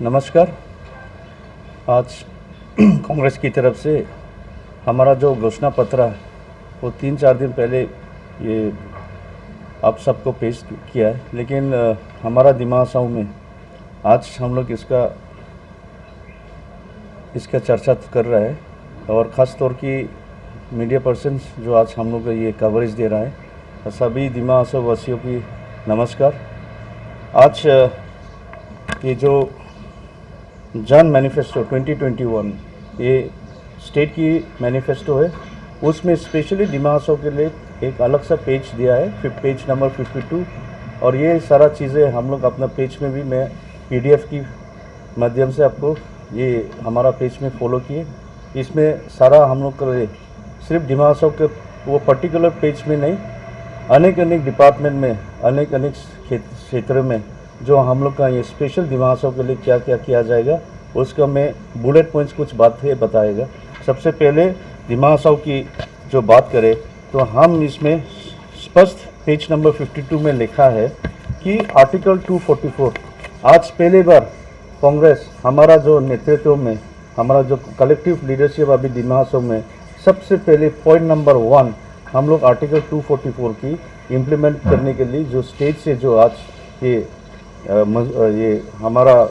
नमस्कार। आज कांग्रेस की तरफ से हमारा जो घोषणा पत्र है वो 3-4 दिन पहले ये आप सबको पेश किया है, लेकिन हमारा दिमाग में आज हम लोग इसका चर्चा कर रहा है और ख़ास तौर की मीडिया पर्सन्स जो आज हम लोग को ये कवरेज दे रहा है, सभी दिमाग वासियों की नमस्कार। आज ये जो जन मैनिफेस्टो 2021 ये स्टेट की मैनिफेस्टो है, उसमें स्पेशली दिमाग के लिए एक अलग सा पेज दिया है, पेज नंबर 52। और ये सारा चीज़ें हम लोग अपना पेज में भी मैं PDF की माध्यम से आपको ये हमारा पेज में फॉलो किए। इसमें सारा हम लोग कर सिर्फ दिमाग के वो पर्टिकुलर पेज में नहीं, अनेक डिपार्टमेंट में अनेक क्षेत्रों में जो हम लोग का ये स्पेशल दिमागों के लिए क्या क्या किया जाएगा उसका मैं बुलेट पॉइंट्स कुछ बातें बताएगा। सबसे पहले दिमागों की जो बात करें तो हम इसमें स्पष्ट पेज नंबर 52 में लिखा है कि आर्टिकल 244 आज पहले बार कांग्रेस हमारा जो नेतृत्व में हमारा जो कलेक्टिव लीडरशिप अभी दिमागों में सबसे पहले पॉइंट नंबर 1 हम लोग आर्टिकल 244 की इम्प्लीमेंट करने के लिए जो स्टेज से जो आज ये हमारा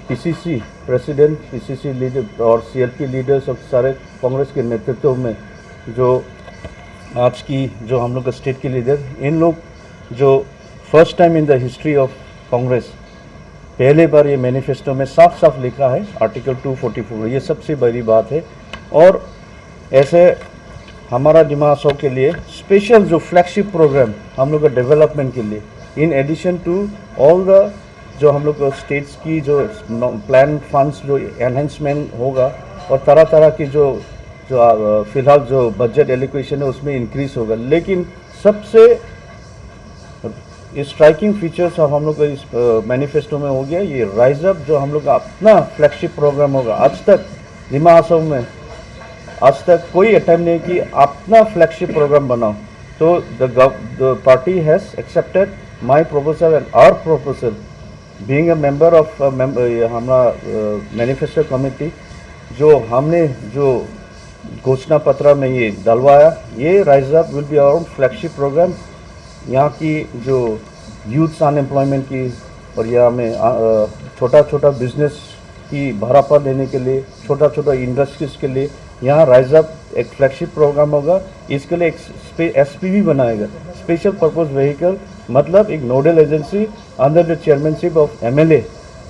PCC प्रेसिडेंट, PCC लीडर और CLP लीडर्स और सारे कांग्रेस के नेतृत्व में जो आज की जो हम लोग का स्टेट के लीडर, इन लोग जो first time in the history of Congress पहले बार ये मैनिफेस्टो में साफ साफ लिखा है आर्टिकल 244। ये सबसे बड़ी बात है। और ऐसे हमारा दिमाग के लिए स्पेशल जो फ्लैगशिप प्रोग्राम हम लोग का डेवलपमेंट के लिए, in addition to all the जो हम लोग स्टेट्स की जो प्लान फंड्स जो एनहेंसमेंट होगा और तरह तरह की जो फिलहाल जो बजट एलोकेशन है उसमें इंक्रीज होगा। लेकिन सबसे स्ट्राइकिंग फीचर्स हम लोग का इस मैनिफेस्टो में हो गया ये राइज अप, जो हम लोग का अपना फ्लैगशिप प्रोग्राम होगा। आज तक दिमाग में आज तक कोई अटेम्प्ट नहीं कि अपना फ्लैगशिप प्रोग्राम बनाओ। तो the party has accepted my proposal and our proposal being a member of हमारा मैनिफेस्टो कमेटी, जो हमने जो घोषणा पत्र में ये डलवाया, ये rise up will be our flagship programme. यहाँ की जो यूथ्स अनएम्प्लॉयमेंट की और यहाँ में छोटा छोटा बिजनेस की बढ़ावा देने के लिए, छोटा छोटा इंडस्ट्रीज़ के लिए यहाँ राइज अप एक फ्लैगशिप प्रोग्राम होगा। इसके लिए एक SPV बनाएगा, स्पेशल पर्पस व्हीकल, मतलब एक nodal agency under the chairmanship of MLA,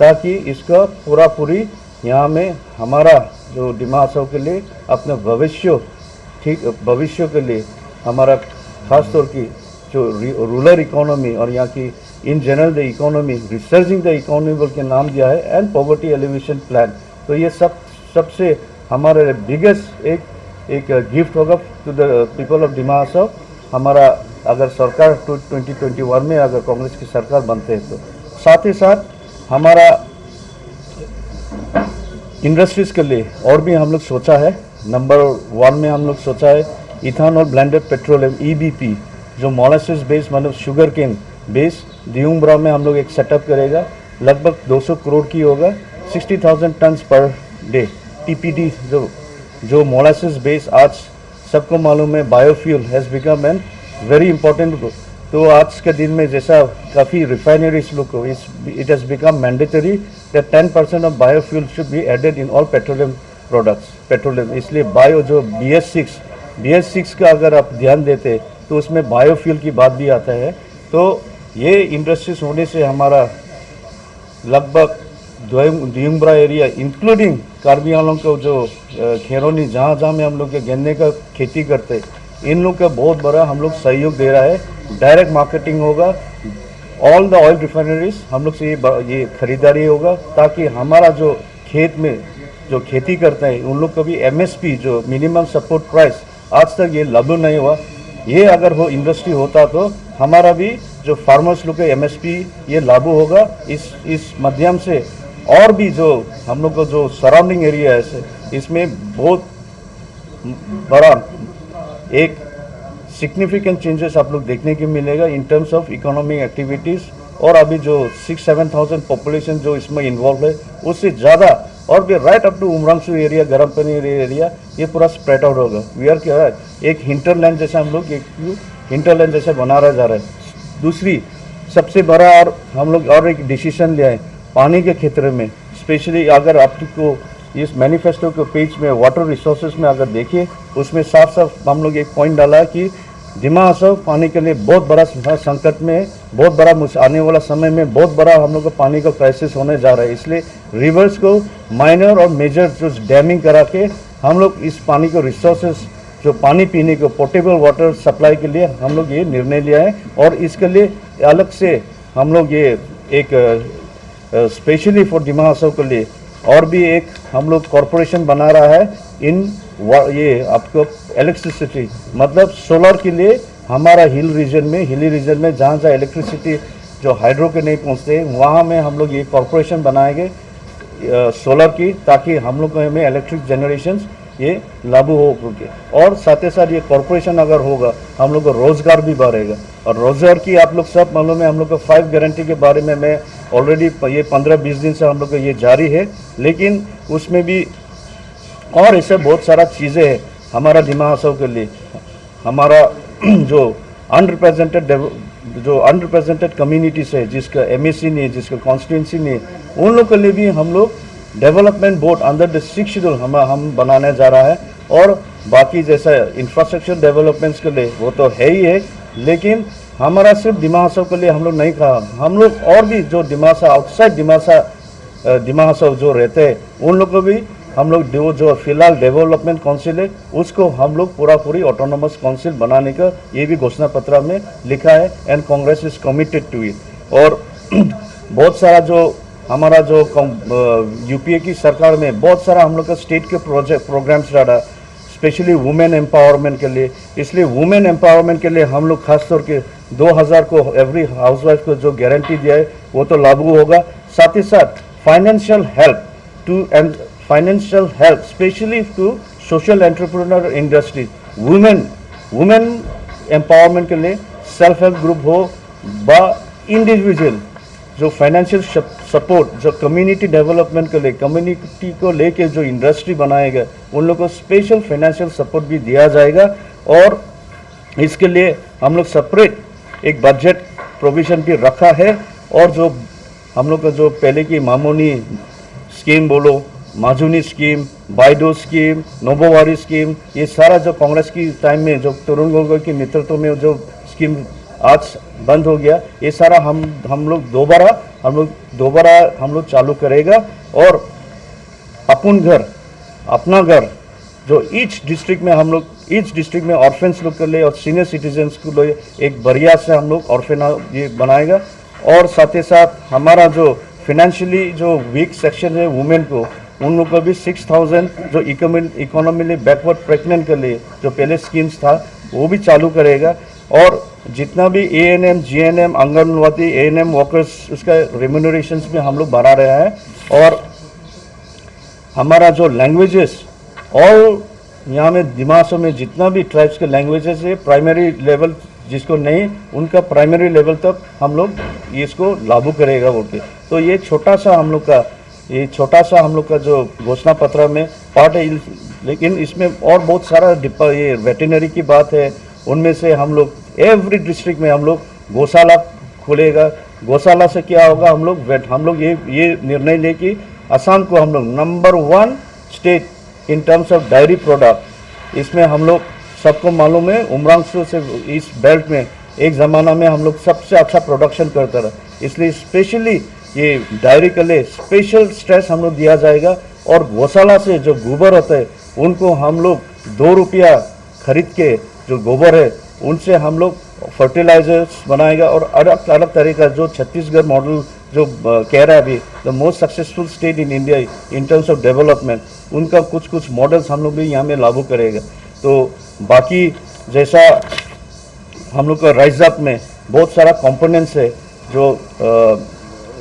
ताकि इसका पूरी यहाँ में हमारा जो दिमाग के लिए अपने भविष्य के लिए हमारा खास तौर की जो रूरल इकोनॉमी और यहाँ की in general the economy researching the economy बोल के नाम दिया है, एंड पॉवर्टी एलिवेशन प्लान। तो ये सबसे हमारे बिगेस्ट एक गिफ्ट होगा टू द पीपल ऑफ दिमाग। हमारा अगर सरकार 2021 में अगर कांग्रेस की सरकार बनते हैं तो साथ ही साथ हमारा इंडस्ट्रीज़ के लिए और भी हम लोग सोचा है। नंबर 1 में हम लोग सोचा है इथानॉल ब्लेंडेड पेट्रोलियम EBP, जो मोलासेस बेस मतलब शुगर केन बेस दियुंब्रा में हम लोग एक सेटअप करेगा, लगभग 200 करोड़ की होगा, 60,000 टन्स पर डे TPD। जो मोलासेस बेस आज सबको मालूम है biofuel has become an very important. तो आज के दिन में जैसा काफ़ी रिफाइनरीज लोग को it has become mandatory that 10% of biofuel should be added in all petroleum products petroleum. इसलिए बायो जो BS6 का अगर आप ध्यान देते तो उसमें बायोफ्यूल की बात भी आता है। तो ये इंडस्ट्रीज होने से हमारा लगभग दियुंब्रा एरिया इंक्लूडिंग कार्बी आंगलों को जो खेरोनी जहाँ में हम लोग के गन्ने का खेती करते, इन लोग का बहुत बड़ा हम लोग सहयोग दे रहा है। डायरेक्ट मार्केटिंग होगा, ऑल द ऑयल रिफाइनरीज हम लोग से ये खरीदारी होगा, ताकि हमारा जो खेत में जो खेती करते हैं उन लोग को भी MSP जो मिनिमम सपोर्ट प्राइस आज तक ये लागू नहीं हुआ। ये अगर हो इंडस्ट्री होता तो हमारा भी जो फार्मर्स लोग के MSP ये लागू होगा। इस माध्यम से और भी जो हम लोग को जो सराउंडिंग एरिया है इसमें बहुत बड़ा एक सिग्निफिकेंट चेंजेस आप लोग देखने को मिलेगा in terms of economic activities और अभी जो 6-7,000 पॉपुलेशन जो इसमें इन्वॉल्व है उससे ज़्यादा और भी right up to Umrangso area, Garampani area, ये पूरा स्प्रेड आउट होगा। वी आर क्या एक हिंटरलैंड जैसे हम लोग एक हिंटरलैंड जैसे बना रहा जा रहा है। दूसरी सबसे बड़ा और हम लोग और एक डिसीजन लिया है पानी के क्षेत्र में, स्पेशली अगर आपको इस मैनिफेस्टो के पेज में वाटर रिसोर्सेज में अगर देखिए उसमें साफ साफ हम लोग एक पॉइंट डाला है कि दिमा हसाव पानी के लिए बहुत बड़ा संकट में, बहुत बड़ा आने वाला समय में बहुत बड़ा हम लोग को पानी का क्राइसिस होने जा रहा है। इसलिए रिवर्स को माइनर और मेजर जो डैमिंग करा के हम लोग इस पानी को रिसोर्सेज जो पानी पीने को पोर्टेबल वाटर सप्लाई के लिए हम लोग ये निर्णय लिया है। और इसके लिए अलग से हम लोग ये एक स्पेशली फॉर दिमा हसाव के लिए और भी एक हम लोग कॉरपोरेशन बना रहा है इन ये आपको इलेक्ट्रिसिटी मतलब सोलर के लिए हमारा हिली रीजन में जहाँ जहाँ इलेक्ट्रिसिटी जो हाइड्रो के नहीं पहुँचते वहाँ में हम लोग ये कॉरपोरेशन बनाएंगे सोलर की, ताकि हम लोग में इलेक्ट्रिक जनरेशन ये लागू हो सके। और साथ ही साथ ये कॉरपोरेशन अगर होगा हम लोग को रोज़गार भी बढ़ेगा। और रोज़गार की आप लोग सब मालूम है, हम लोग को 5 गारंटी के बारे में मैं ऑलरेडी ये 15-20 दिन से हम लोग को ये जारी है, लेकिन उसमें भी और ऐसे बहुत सारा चीज़ें हैं हमारा दिमा हसाव के लिए। हमारा जो अनरिप्रेजेंटेड कम्युनिटीज़ है, जिसका एमएससी नहीं है, जिसका कॉन्स्टिट्यूंसी नहीं है, उन लोग के लिए भी हम लोग development board under the 6th schedule हम बनाने जा रहा है। और बाकी जैसा इंफ्रास्ट्रक्चर डेवलपमेंट्स के लिए वो तो है ही है, लेकिन हमारा सिर्फ दिमा हसाव के लिए हम लोग नहीं कहा, हम लोग और भी जो दिमासा आउटसाइड दिमा हसाव जो रहते हैं उन लोग को भी हम लोग जो फिलहाल डेवलपमेंट काउंसिल है उसको हम लोग पूरी ऑटोनोमस काउंसिल बनाने का ये भी घोषणा पत्र में लिखा है and Congress is committed to it. और बहुत सारा जो हमारा जो यूपीए की सरकार में बहुत सारा हम लोग का स्टेट के प्रोग्राम्स रहा, स्पेशली वुमेन एम्पावरमेंट के लिए। इसलिए वुमेन एम्पावरमेंट के लिए हम लोग खास तौर के 2000 को एवरी हाउसवाइफ को जो गारंटी दिया है वो तो लागू होगा। साथ ही साथ financial help specially to social entrepreneur industry, women empowerment के लिए सेल्फ हेल्प ग्रुप हो बा इंडिविजुअल जो फाइनेंशियल सपोर्ट जो कम्युनिटी डेवलपमेंट के लिए कम्युनिटी को लेके जो इंडस्ट्री बनाएगा उन लोग को स्पेशल फाइनेंशियल सपोर्ट भी दिया जाएगा। और इसके लिए हम लोग सेपरेट एक बजट प्रोविजन भी रखा है। और जो हम लोग का जो पहले की मामूनी स्कीम बोलो, माजुनी स्कीम, बाइडो स्कीम, नोबोवारी स्कीम, ये सारा जो कांग्रेस की टाइम में जो तरुण गोगोई के नेतृत्व में जो स्कीम आज बंद हो गया, ये सारा हम लोग दोबारा चालू करेगा। और अपना घर जो ईच डिस्ट्रिक्ट में ऑर्फेंस लोग के लिए और सीनियर सिटीजन्स के लिए एक बढ़िया से हम लोग ऑर्फेनाज ये बनाएगा। और साथ ही साथ हमारा जो फिनेंशियली जो वीक सेक्शन है वुमेन को, उन लोग को भी 6000 जो इकोनॉमिकली बैकवर्ड प्रेग्नेंट के लिए जो पहले स्कीम्स था वो भी चालू करेगा। और जितना भी ANM, GNM, anganwadi, ANM workers उसका रेम्यूनरेशंस भी हम लोग बढ़ा रहे हैं। और हमारा जो लैंग्वेजेस और यहाँ में दिमा हसाव में जितना भी ट्राइब्स के लैंग्वेजेस है प्राइमरी लेवल जिसको नहीं उनका प्राइमरी लेवल तक हम लोग इसको लागू करेगा बोलते। तो ये छोटा सा हम लोग का जो घोषणा पत्र में पार्ट है, लेकिन इसमें और बहुत सारा ये वेटरनरी की बात है। उनमें से हम लोग एवरी डिस्ट्रिक्ट में हम लोग गौशाला खोलेगा। गौशाला से क्या होगा, हम लोग ये निर्णय ले कि असम को हम लोग number 1 state in terms of diary product. इसमें हम लोग सबको मालूम है उमरांगसू से इस बेल्ट में एक ज़माना में हम लोग सबसे अच्छा प्रोडक्शन करता रहा, इसलिए स्पेशली ये डायरी के लिए स्पेशल स्ट्रेस हम लोग दिया जाएगा। और गौशाला से जो गोबर होता है उनको हम लोग 2 रुपया खरीद के जो गोबर है उनसे हम लोग फर्टिलाइजर्स बनाएगा। और अलग अलग तरह का जो छत्तीसगढ़ मॉडल जो कह रहा है अभी the most successful state in India in terms of development, उनका कुछ मॉडल्स हम लोग भी यहाँ में लागू करेगा। तो बाकी जैसा हम लोग का राइज अप में बहुत सारा कंपोनेंट्स है जो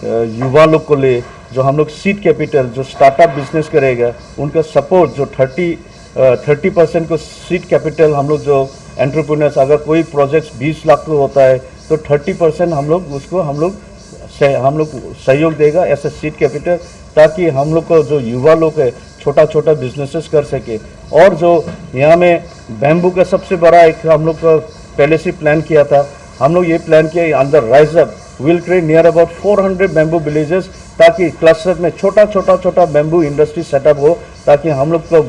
युवा लोग को ले, जो हम लोग सीड कैपिटल जो स्टार्टअप बिजनेस करेगा उनका सपोर्ट जो 30% को सीड कैपिटल हम लोग जो एंटरप्रेन्योर्स, अगर कोई प्रोजेक्ट 20 लाख को होता है तो 30% हम लोग हम लोग सहयोग देगा एज ए सीड कैपिटल, ताकि हम लोग को जो युवा लोग है छोटा छोटा बिजनेसेस कर सके। और जो यहाँ में बैम्बू का सबसे बड़ा एक हम लोग का पहले से प्लान किया था, हम लोग ये प्लान किया अंदर rise up will create near about 400 bamboo villages, ताकि क्लस्टर में छोटा छोटा बैम्बू इंडस्ट्री सेटअप हो, ताकि हम लोग को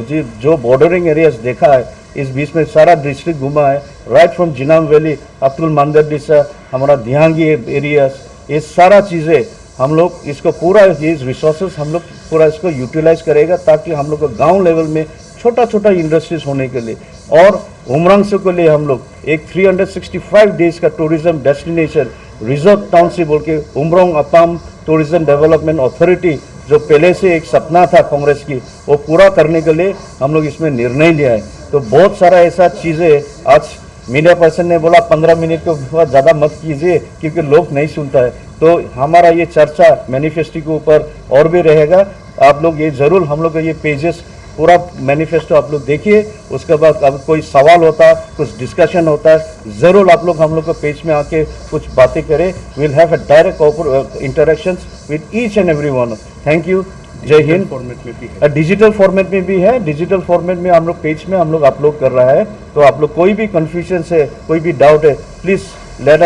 जो बॉर्डरिंग एरियाज देखा है इस बीच में सारा डिस्ट्रिक्ट घुमा है, right from Jinam valley up to Mandardisa, हमारा धियांगी एरियाज, ये सारा चीज़ें हम लोग इसको पूरा ये रिसोर्सेज हम लोग पूरा इसको यूटिलाइज करेगा, ताकि हम लोग को गांव लेवल में छोटा छोटा इंडस्ट्रीज होने के लिए और उमरंग के लिए हम लोग एक 365 डेज का टूरिज्म डेस्टिनेशन रिजॉर्ट टाउन से बोल के उमरोंग अपाम टूरिज्म डेवलपमेंट अथॉरिटी जो पहले से एक सपना था कांग्रेस की, वो पूरा करने के लिए हम लोग इसमें निर्णय लिया है। तो बहुत सारा ऐसा चीज़ें आज मीडिया पर्सन ने बोला 15 मिनट को बहुत ज़्यादा मत कीजिए क्योंकि लोग नहीं सुनता है, तो हमारा ये चर्चा मैनिफेस्टो के ऊपर और भी रहेगा। आप लोग ये ज़रूर हम लोग का ये पेजेस पूरा मैनिफेस्टो आप लोग देखिए, उसके बाद अब कोई सवाल होता है कुछ डिस्कशन होता है ज़रूर आप लोग हम लोग को पेज में आके कुछ बातें करें। Will have a direct interactions with each and every one. Thank you, जय हिंद। फॉर्मेट में भी है, डिजिटल फॉर्मेट में भी है, डिजिटल फॉर्मेट में हम लोग पेज में हम लोग अपलोड कर रहा है। तो आप लोग कोई भी कन्फ्यूजन है कोई भी डाउट है please let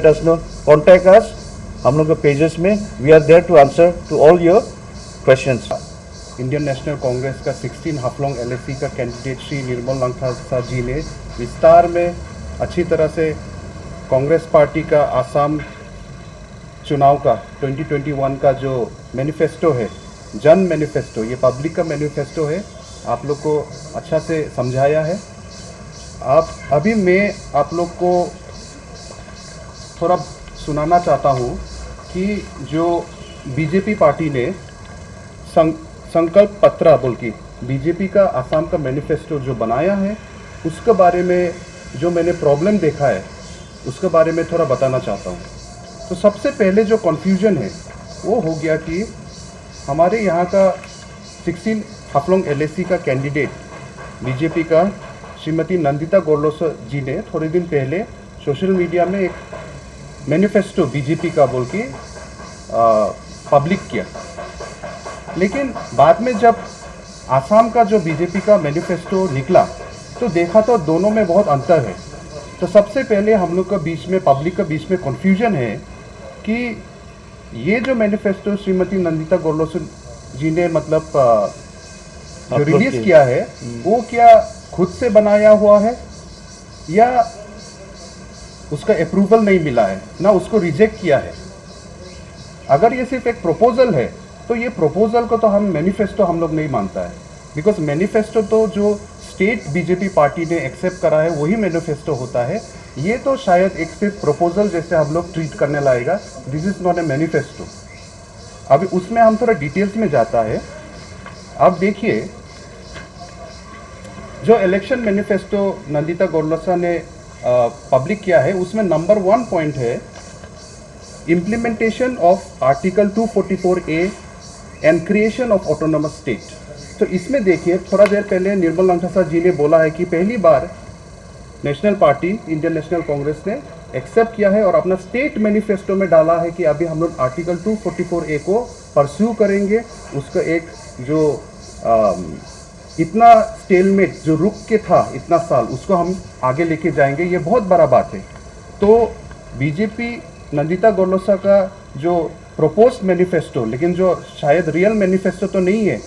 us know, contact us हम लोग के पेजेस में, we are there to answer to all your questions. Indian National Congress का 16 हाफलोंग एलएसी का कैंडिडेट श्री निर्मल लंगथा जी ने विस्तार में अच्छी तरह से कांग्रेस पार्टी का आसाम चुनाव का 2021 का जो मैनिफेस्टो है, जन मैनिफेस्टो, ये पब्लिक का मैनिफेस्टो है, आप लोग को अच्छा से समझाया है। अभी मैं आप लोग को थोड़ा सुनाना चाहता हूँ कि जो बीजेपी पार्टी ने संकल्प पत्र बोल के बीजेपी का आसाम का मैनिफेस्टो जो बनाया है, उसके बारे में जो मैंने प्रॉब्लम देखा है उसके बारे में थोड़ा बताना चाहता हूँ। तो सबसे पहले जो कन्फ्यूजन है वो हो गया कि हमारे यहाँ का 16 हाफलोंग एलएसी का कैंडिडेट बीजेपी का श्रीमती नंदिता गोरलोसो जी ने थोड़े दिन पहले सोशल मीडिया में एक मैनिफेस्टो बीजेपी का बोल के पब्लिक किया, लेकिन बाद में जब आसाम का जो बीजेपी का मैनिफेस्टो निकला तो देखा तो दोनों में बहुत अंतर है। तो सबसे पहले हम लोग का बीच में पब्लिक का बीच में कन्फ्यूजन है कि ये जो मैनिफेस्टो श्रीमती नंदिता गोरलोसो जी ने मतलब जो रिलीज किया है वो क्या खुद से बनाया हुआ है या उसका अप्रूवल नहीं मिला है, ना उसको रिजेक्ट किया है। अगर ये सिर्फ एक प्रपोजल है तो ये प्रपोजल को तो हम मैनिफेस्टो हम लोग नहीं मानता है, बिकॉज मैनिफेस्टो तो जो स्टेट बीजेपी पार्टी ने एक्सेप्ट करा है वही मैनिफेस्टो होता है। ये तो शायद एक सिर्फ प्रपोजल जैसे हम लोग ट्रीट करने लाएगा, this is not a manifesto. अभी उसमें हम थोड़ा डिटेल्स में जाता है। अब देखिए जो इलेक्शन मैनिफेस्टो नंदिता गोरलोसो ने पब्लिक किया है उसमें नंबर 1 पॉइंट है implementation of article 244A and creation of autonomous state. तो इसमें देखिए थोड़ा देर पहले निर्मल लंगथा जी ने बोला है कि पहली बार national party Indian National Congress ने एक्सेप्ट किया है और अपना स्टेट मैनिफेस्टो में डाला है कि अभी हम लोग आर्टिकल 244A को परस्यू करेंगे। उसका एक जो इतना स्टेलमेट जो रुक के था इतना साल, उसको हम आगे लेके जाएंगे, ये बहुत बड़ा बात है। तो बीजेपी नंदिता गोरलोसो का जो प्रोपोज्ड मैनिफेस्टो, लेकिन जो शायद रियल मैनिफेस्टो तो नहीं है,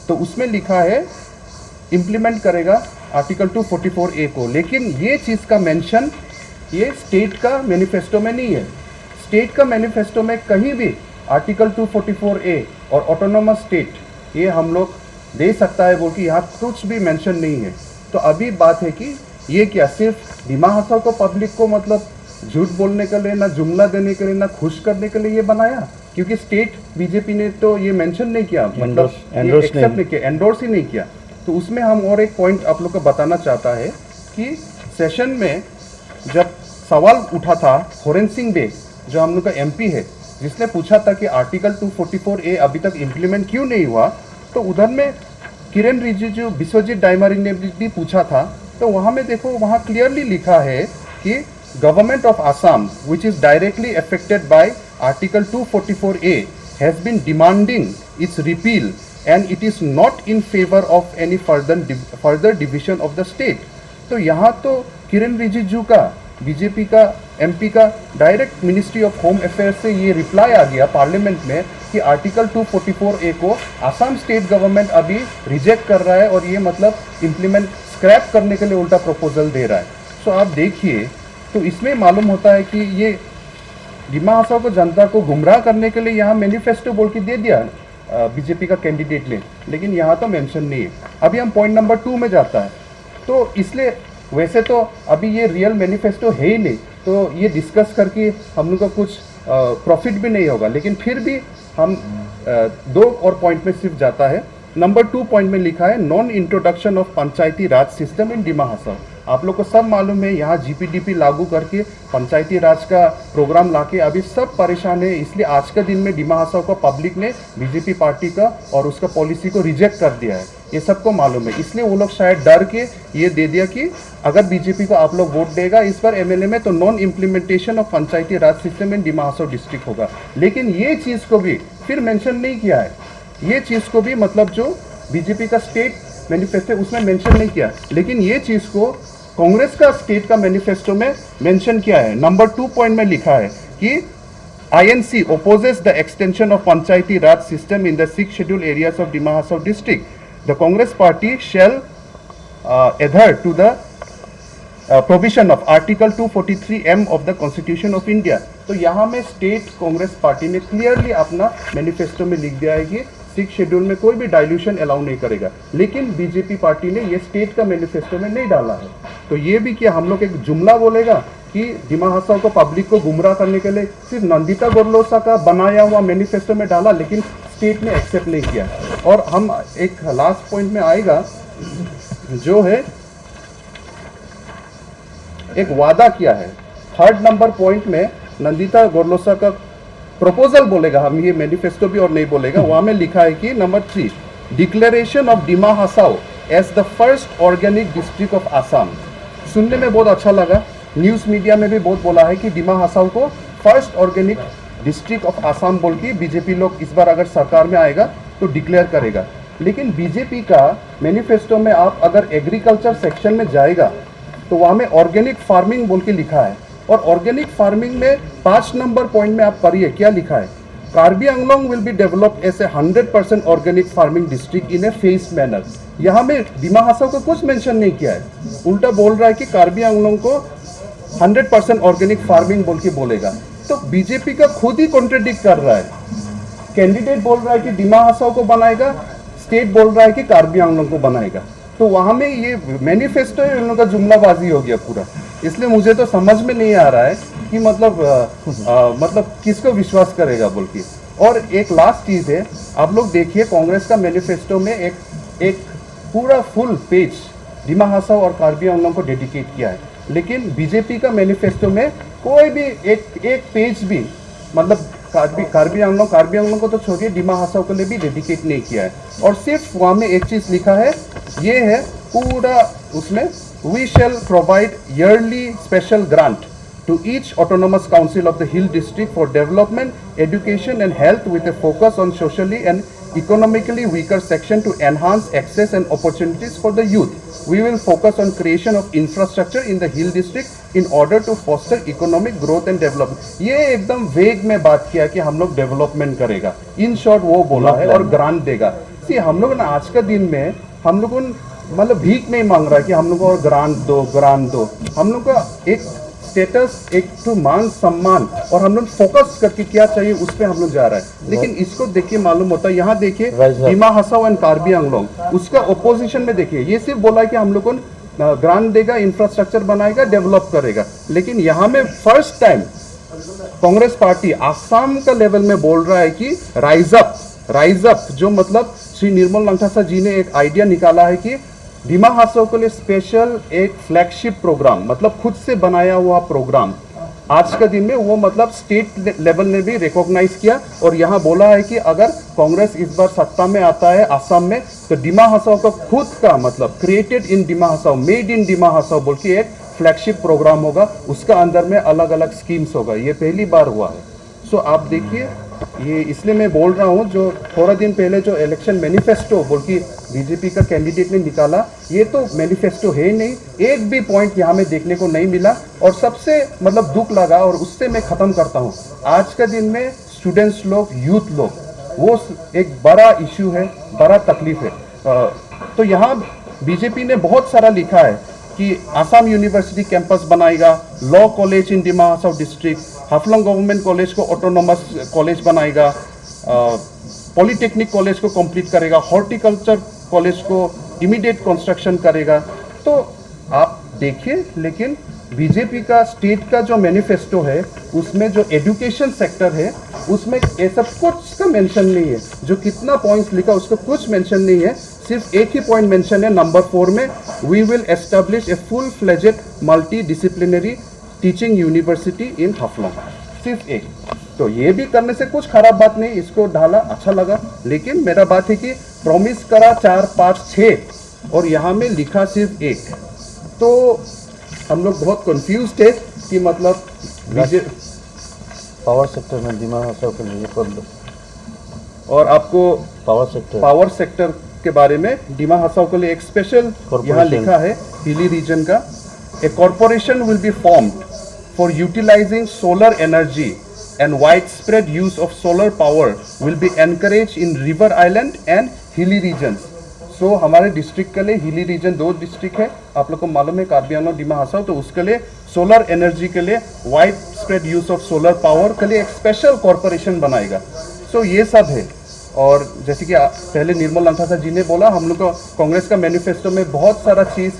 तो उसमें लिखा है इम्प्लीमेंट करेगा आर्टिकल 244A को, लेकिन ये चीज़ का मेंशन ये स्टेट का मैनिफेस्टो में नहीं है। स्टेट का मैनिफेस्टो में कहीं भी आर्टिकल 244A और ऑटोनोमस स्टेट ये हम लोग दे सकता है बोल के यहाँ कुछ भी मेंशन नहीं है। तो अभी बात है कि ये क्या सिर्फ दिमाग हंसाओ को पब्लिक को मतलब झूठ बोलने के लिए, ना जुमला देने के लिए, ना खुश करने के लिए ये बनाया, क्योंकि स्टेट बीजेपी ने तो ये मेंशन नहीं किया, मतलब एक्सेप्ट नहीं किया, एंडोर्स ही नहीं किया। तो उसमें हम और एक पॉइंट आप लोग को बताना चाहता है कि सेशन में जब सवाल उठा था होरेन सिंह बे जो हम लोग का MP है, जिसने पूछा था कि आर्टिकल 244A अभी तक इम्प्लीमेंट क्यों नहीं हुआ, तो उधर में किरण रिजिजू, विश्वजीत डाइमरी ने भी पूछा था। तो वहाँ में देखो वहाँ क्लियरली लिखा है कि government of Assam which is directly affected by Article 244A has been demanding its repeal and it is not in favor of any further division of the state. तो यहाँ तो किरण रिजिजू का बीजेपी का एमपी का direct ministry of home affairs से ये reply आ गया parliament में कि आर्टिकल 244A को आसाम स्टेट गवर्नमेंट अभी रिजेक्ट कर रहा है और ये मतलब इम्प्लीमेंट स्क्रैप करने के लिए उल्टा प्रपोजल दे रहा है। सो आप देखिए, तो इसमें मालूम होता है कि ये डिमा हसाओ को जनता को गुमराह करने के लिए यहाँ मैनिफेस्टो बोल के दे दिया बीजेपी का कैंडिडेट ने, लेकिन यहाँ तो मेंशन नहीं है। अभी हम पॉइंट नंबर 2 में जाता है, तो इसलिए वैसे तो अभी ये रियल मैनिफेस्टो है ही नहीं, तो ये डिस्कस करके हम लोग का कुछ प्रॉफिट भी नहीं होगा, लेकिन फिर भी हम 2 और पॉइंट में सिर्फ जाता है। नंबर 2 पॉइंट में लिखा है non introduction of Panchayati Raj system in Dima Hasao. आप लोग को सब मालूम है यहाँ जीपीडीपी लागू करके पंचायती राज का प्रोग्राम लाके अभी सब परेशान है, इसलिए आज का दिन में डिमा हसाओ को पब्लिक ने बीजेपी पार्टी का और उसका पॉलिसी को रिजेक्ट कर दिया है, ये सबको मालूम है। इसलिए वो लोग शायद डर के ये दे दिया कि अगर बीजेपी को आप लोग वोट देगा इस बार एमएलए में तो non implementation of Panchayati Raj system in Dima Hasao district होगा। लेकिन ये चीज़ को भी फिर मेंशन नहीं किया है, ये चीज़ को भी मतलब जो बीजेपी का स्टेट मैनिफेस्टो उसमें मेंशन नहीं किया, लेकिन ये चीज़ को कांग्रेस का स्टेट का मैनिफेस्टो में मेंशन किया है। नंबर 2 पॉइंट में लिखा है कि INC opposes the extension of Panchayati Raj system in the 6 scheduled areas of Dima Hasao district. The Congress party shall adhere to the provision of Article 243M of the Constitution of India. तो यहाँ में state Congress party ने clearly अपना manifesto में लिख दिया है कि 6 शेड्यूल में कोई भी डाइल्यूशन अलाउ नहीं करेगा, लेकिन बीजेपी पार्टी ने ये स्टेट का मैनिफेस्टो में नहीं डाला है। तो ये भी क्या हम लोग एक जुमला बोलेगा कि डिमा हसाओ को पब्लिक को गुमराह करने के लिए सिर्फ नंदिता गोरलोसा का बनाया हुआ मैनिफेस्टो में डाला, लेकिन स्टेट ने एक्सेप्ट नहीं किया। और हम एक लास्ट पॉइंट में आएगा जो है एक वादा किया है। 3rd नंबर पॉइंट में नंदिता गोरलोसा का प्रपोजल बोलेगा, हम ये मैनिफेस्टो भी और नहीं बोलेगा। वहाँ में लिखा है कि number 3 declaration of Dima Hasao as the first organic district of Assam. सुनने में बहुत अच्छा लगा, न्यूज़ मीडिया में भी बहुत बोला है कि डिमा हसाओ को first organic district of Assam बोल के बीजेपी लोग इस बार अगर सरकार में आएगा तो डिक्लेयर करेगा। लेकिन बीजेपी का मैनिफेस्टो में आप अगर एग्रीकल्चर सेक्शन में जाएगा तो वहाँ में ऑर्गेनिक फार्मिंग बोल के लिखा है, और ऑर्गेनिक फार्मिंग में 5 नंबर पॉइंट में आप पढ़िए क्या लिखा है। Karbi Anglong will be developed as a 100% organic farming district in a phased manner. यहाँ में डिमा हसाओ को कुछ मेंशन नहीं किया है, उल्टा बोल रहा है कि कार्बी आंगलोंग को 100% ऑर्गेनिक फार्मिंग बोल के बोलेगा। तो बीजेपी का खुद ही कॉन्ट्रडिक्ट कर रहा है, कैंडिडेट बोल रहा है कि डिमा हसाओ को बनाएगा, स्टेट बोल रहा है कि कार्बी आंगलोंग को बनाएगा। तो वहाँ में ये मैनिफेस्टो इन लोगों का जुमलाबाजी हो गया पूरा। इसलिए मुझे तो समझ में नहीं आ रहा है कि मतलब किसको विश्वास करेगा बोल के। और एक लास्ट चीज़ है, आप लोग देखिए कांग्रेस का मैनिफेस्टो में एक पूरा फुल पेज डिमा हसाओ और कार्बी आंगलोंग को डेडिकेट किया है, लेकिन बीजेपी का मैनिफेस्टो में कोई भी एक पेज भी मतलब कार्बी आंगलोंग को तो छोड़िए, डिमा हसाओ के लिए भी डेडिकेट नहीं किया है। और सिर्फ वहाँ में एक चीज़ लिखा है, ये है पूरा उसमें, we shall provide yearly special grant to each autonomous council of the Hill District for development, education and health with a focus on socially and economically weaker section to enhance access and opportunities for the youth. We will focus on creation of infrastructure in the Hill District in order to foster economic growth and development. ये एकदम वेग में बात किया कि हम लोग development करेगा, इन शॉर्ट वो बोला है, और ग्रांट देगा। सी हम लोग ना आज का दिन में हम लोग मतलब भीख नहीं मांग रहा है कि हम लोग और ग्रांट दो। हम लोग का एक स्टेटस, एक तो मान सम्मान, और हम लोग फोकस करके क्या चाहिए उस पर हम लोग जा रहा है। लेकिन इसको देखिए मालूम होता है, यहाँ देखिए डिमा हसाओ एंड कार्बी आंगलोंग, उसका ओपोजिशन में देखिए ये सिर्फ बोला है कि हम लोग को ग्रांट देगा, इंफ्रास्ट्रक्चर बनाएगा, डेवलप करेगा। लेकिन यहाँ में first time Congress party Assam का लेवल में बोल रहा है कि राइज अप, जो मतलब श्री निर्मल लंगथासा जी ने एक आइडिया निकाला है कि डिमा हसाओ के लिए स्पेशल एक फ्लैगशिप प्रोग्राम, मतलब खुद से बनाया हुआ प्रोग्राम आज का दिन में वो मतलब स्टेट लेवल ने भी रिकॉग्नाइज किया। और यहाँ बोला है कि अगर कांग्रेस इस बार सत्ता में आता है आसाम में तो डिमा हसाओ का खुद का मतलब created in Dima Hasao, made in Dima Hasao बोल के एक फ्लैगशिप प्रोग्राम होगा, उसका अंदर में अलग अलग स्कीम्स होगा। ये पहली बार हुआ है। सो आप देखिए, ये इसलिए मैं बोल रहा हूँ, जो थोड़ा दिन पहले जो इलेक्शन मैनिफेस्टो बोल के बीजेपी का कैंडिडेट ने निकाला, ये तो मैनिफेस्टो है ही नहीं, एक भी पॉइंट यहाँ में देखने को नहीं मिला। और सबसे मतलब दुख लगा, और उससे मैं ख़त्म करता हूँ, आज के दिन में स्टूडेंट्स लोग, यूथ लोग, वो एक बड़ा इश्यू है, बड़ा तकलीफ है। तो यहाँ बीजेपी ने बहुत सारा लिखा है कि आसाम यूनिवर्सिटी कैंपस बनाएगा, law college in Dima Hasao district, Haflong government college को ऑटोनोमस कॉलेज बनाएगा, पॉलिटेक्निक कॉलेज को कंप्लीट करेगा, हॉर्टिकल्चर कॉलेज को इमीडिएट कंस्ट्रक्शन करेगा। तो आप देखिए, लेकिन बीजेपी का स्टेट का जो मैनिफेस्टो है, उसमें जो एजुकेशन सेक्टर है, उसमें ऐसा कुछ का मेंशन नहीं है। जो कितना पॉइंट्स लिखा उसका कुछ मेंशन नहीं है, सिर्फ एक ही पॉइंट मेंशन है नंबर 4 में, we will establish a full fledged multidisciplinary teaching university in Haflong, सिर्फ एक। तो ये भी करने से कुछ खराब बात नहीं, इसको ढाला अच्छा लगा। लेकिन मेरा बात है कि प्रॉमिस करा 4, 5, 6 और यहाँ में लिखा सिर्फ एक, तो हम लोग बहुत कंफ्यूज्ड है कि मतलब पावर सेक्टर में डिमा हासाओ के लिए कर दो। और आपको पावर सेक्टर के बारे में डिमा हासाओ के लिए एक स्पेशल यहाँ लिखा है, हिली रीजन का, a corporation will be formed for utilising solar energy and widespread use of solar power will be encouraged in river island and hilly regions. So हमारे डिस्ट्रिक्ट के लिए हिली रीजन 2 डिस्ट्रिक्ट है, आप लोग को मालूम है, कार्बी आंगलॉन्ग, डिमा हासाओ, तो उसके लिए सोलर एनर्जी के लिए wide spread use of solar power के लिए एक स्पेशल कॉर्पोरेशन बनाएगा। सो ये सब है। और जैसे कि पहले निर्मल लंठासा जी ने बोला, हम लोग को कांग्रेस का मैनिफेस्टो में बहुत सारा चीज़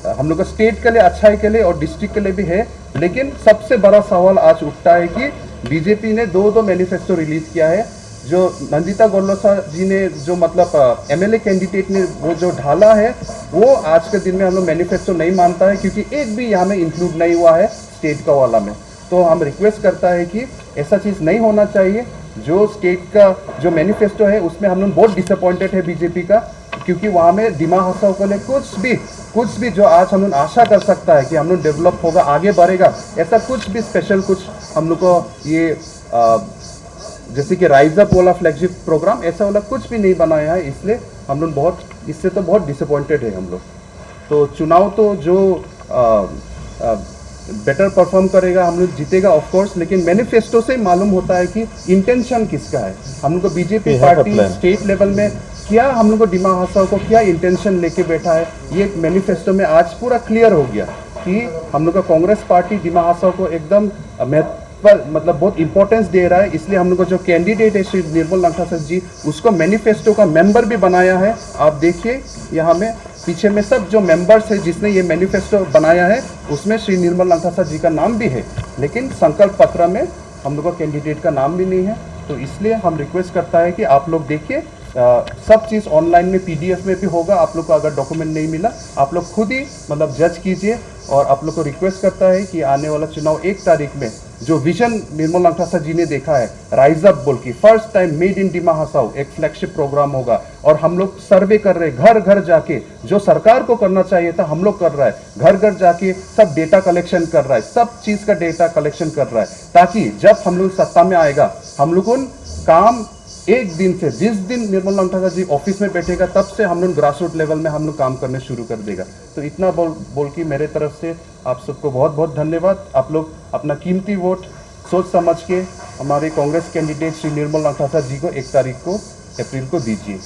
हम लोग का स्टेट के लिए, अच्छाई के लिए और डिस्ट्रिक्ट के लिए भी है। लेकिन सबसे बड़ा सवाल आज उठता है कि बीजेपी ने 2 मैनिफेस्टो रिलीज किया है। जो नंदिता गोल्लोसा जी ने जो मतलब एमएलए कैंडिडेट ने वो जो ढाला है, वो आज के दिन में हम लोग मैनिफेस्टो नहीं मानता है, क्योंकि एक भी यहाँ में इंक्लूड नहीं हुआ है स्टेट का वाला में। तो हम रिक्वेस्ट करता है कि ऐसा चीज़ नहीं होना चाहिए। जो स्टेट का जो मैनिफेस्टो है, उसमें हम लोग बहुत डिसअपॉइंटेड है बीजेपी का, क्योंकि वहाँ में डिमा हासाओ के लिए कुछ भी जो आज हम लोग आशा कर सकता है कि हम लोग डेवलप होगा, आगे बढ़ेगा, ऐसा कुछ भी स्पेशल कुछ हम लोग को ये जैसे कि राइज अप वाला फ्लैगशिप प्रोग्राम, ऐसा वाला कुछ भी नहीं बनाया है। इसलिए हम लोग इससे तो बहुत डिसअपॉइंटेड है हम लोग। तो चुनाव तो जो बेटर परफॉर्म करेगा, हम लोग जीतेगा ऑफ कोर्स, लेकिन मैनिफेस्टो से मालूम होता है कि इंटेंशन किसका है। हम लोग को बीजेपी पार्टी स्टेट लेवल में क्या, हम लोग को डिमा हासाओ को क्या इंटेंशन लेके बैठा है, ये मैनिफेस्टो में आज पूरा क्लियर हो गया कि हम लोग का कांग्रेस पार्टी डिमा हासाओ को एकदम मतलब बहुत इंपॉर्टेंस दे रहा है। इसलिए हम लोग को जो कैंडिडेट है श्री निर्मल लंठासा जी, उसको मैनिफेस्टो का मेंबर भी बनाया है। आप देखिए यहाँ में पीछे में सब जो मेंबर्स है जिसने ये मैनिफेस्टो बनाया है, उसमें श्री निर्मल लंठासा जी का नाम भी है, लेकिन संकल्प पत्र में हम लोग का कैंडिडेट का नाम भी नहीं है। तो इसलिए हम रिक्वेस्ट करता है कि आप लोग देखिए, सब चीज़ ऑनलाइन में PDF में भी होगा। आप लोग को अगर डॉक्यूमेंट नहीं मिला, आप लोग खुद ही मतलब जज कीजिए। और आप लोग को रिक्वेस्ट करता है कि आने वाला चुनाव 1 तारीख में जो विजन निर्मल लंठासा जी ने देखा है, राइज अप बोल की, first time made in Dima Hasao एक फ्लैगशिप प्रोग्राम होगा। और हम लोग सर्वे कर रहे हैं, घर घर जाके, जो सरकार को करना चाहिए था हम लोग कर रहा है, घर घर जाके सब डेटा कलेक्शन कर रहा है, सब चीज़ का डेटा कलेक्शन कर रहा है, ताकि जब हम लोग सत्ता में आएगा, हम लोग उन काम एक दिन से, जिस दिन निर्मल लंठासा जी ऑफिस में बैठेगा, तब से हम लोग ग्रास रूट लेवल में हम लोग काम करने शुरू कर देगा। तो इतना बोल के मेरे तरफ से आप सबको बहुत बहुत धन्यवाद। आप लोग अपना कीमती वोट सोच समझ के हमारे कांग्रेस कैंडिडेट श्री निर्मल लंठासा जी को 1 तारीख को अप्रैल को दीजिए।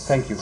Thank you.